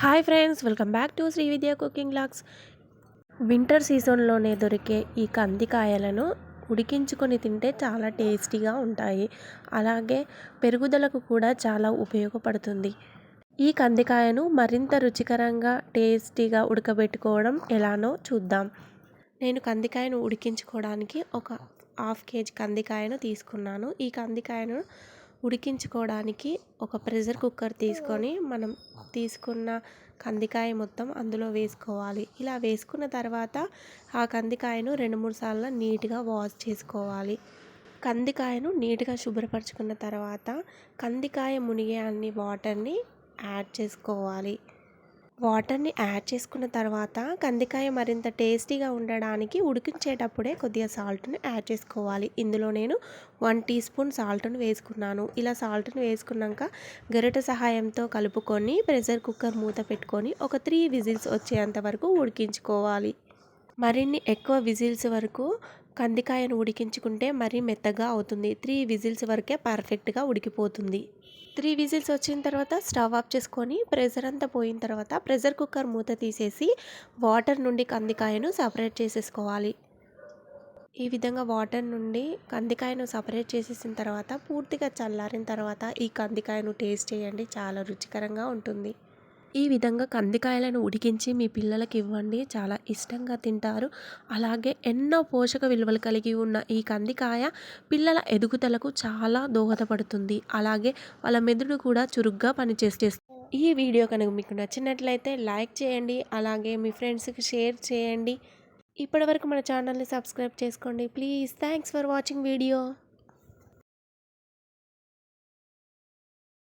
Hi friends, welcome back to Shri Vidya cooking vlogs. Winter సీజన్లోనే దొరికే ఈ కందికాయలను ఉడికించుకొని తింటే చాలా టేస్టీగా ఉంటాయి. అలాగే పెరుగుదలకు కూడా చాలా ఉపయోగపడుతుంది. ఈ కందికాయను మరింత రుచికరంగా టేస్టీగా ఉడకబెట్టుకోవడం ఎలానో చూద్దాం. నేను కందికాయను ఉడికించుకోవడానికి ఒక హాఫ్ కేజీ కందికాయను తీసుకున్నాను. ఈ కందికాయను ఉడికించుకోవడానికి ఒక ప్రెషర్ కుక్కర్ తీసుకొని మనం తీసుకున్న కందికాయ మొత్తం అందులో వేసుకోవాలి. ఇలా వేసుకున్న తర్వాత ఆ కందికాయను 2-3 సార్లు నీట్గా వాష్ చేసుకోవాలి. కందికాయను నీట్గా శుభ్రపరచుకున్న తర్వాత కందికాయ మునిగే అన్ని వాటర్ని యాడ్ చేసుకోవాలి. వాటర్ని యాడ్ చేసుకున్న తర్వాత కందికాయ మరింత టేస్టీగా ఉండడానికి ఉడికించేటప్పుడే కొద్దిగా సాల్ట్ని యాడ్ చేసుకోవాలి. ఇందులో నేను 1 టీ స్పూన్ సాల్ట్ను వేసుకున్నాను. ఇలా సాల్ట్ని వేసుకున్నాక గరిటె సహాయంతో కలుపుకొని ప్రెషర్ కుక్కర్ మూత పెట్టుకొని ఒక 3 విజిల్స్ వచ్చేంత వరకు ఉడికించుకోవాలి. మరిన్ని ఎక్కువ విజిల్స్ వరకు కందికాయను ఉడికించుకుంటే మరీ మెత్తగా అవుతుంది. 3 విజిల్స్ వరకే పర్ఫెక్ట్గా ఉడికిపోతుంది. 3 విజిల్స్ వచ్చిన తర్వాత స్టవ్ ఆఫ్ చేసుకొని ప్రెషర్ అంతా పోయిన తర్వాత ప్రెషర్ కుక్కర్ మూత తీసేసి వాటర్ నుండి కందికాయను సపరేట్ చేసేసుకోవాలి. ఈ విధంగా వాటర్ నుండి కందికాయను సపరేట్ చేసేసిన తర్వాత పూర్తిగా చల్లారిన తర్వాత ఈ కందికాయను టేస్ట్ చేయండి, చాలా రుచికరంగా ఉంటుంది. ఈ విధంగా కందికాయలను ఉడికించి మీ పిల్లలకి ఇవ్వండి, చాలా ఇష్టంగా తింటారు. అలాగే ఎన్నో పోషక విలువలు కలిగి ఉన్న ఈ కందికాయ పిల్లల ఎదుగుదలకు చాలా దోహదపడుతుంది. అలాగే వాళ్ళ మెదడు కూడా చురుగ్గా పనిచేస్తుంది. ఈ వీడియో కనుక మీకు నచ్చినట్లయితే లైక్ చేయండి, అలాగే మీ ఫ్రెండ్స్కి షేర్ చేయండి. ఇప్పటివరకు మన ఛానల్ని సబ్స్క్రైబ్ చేసుకోండి please. Thanks for watching video.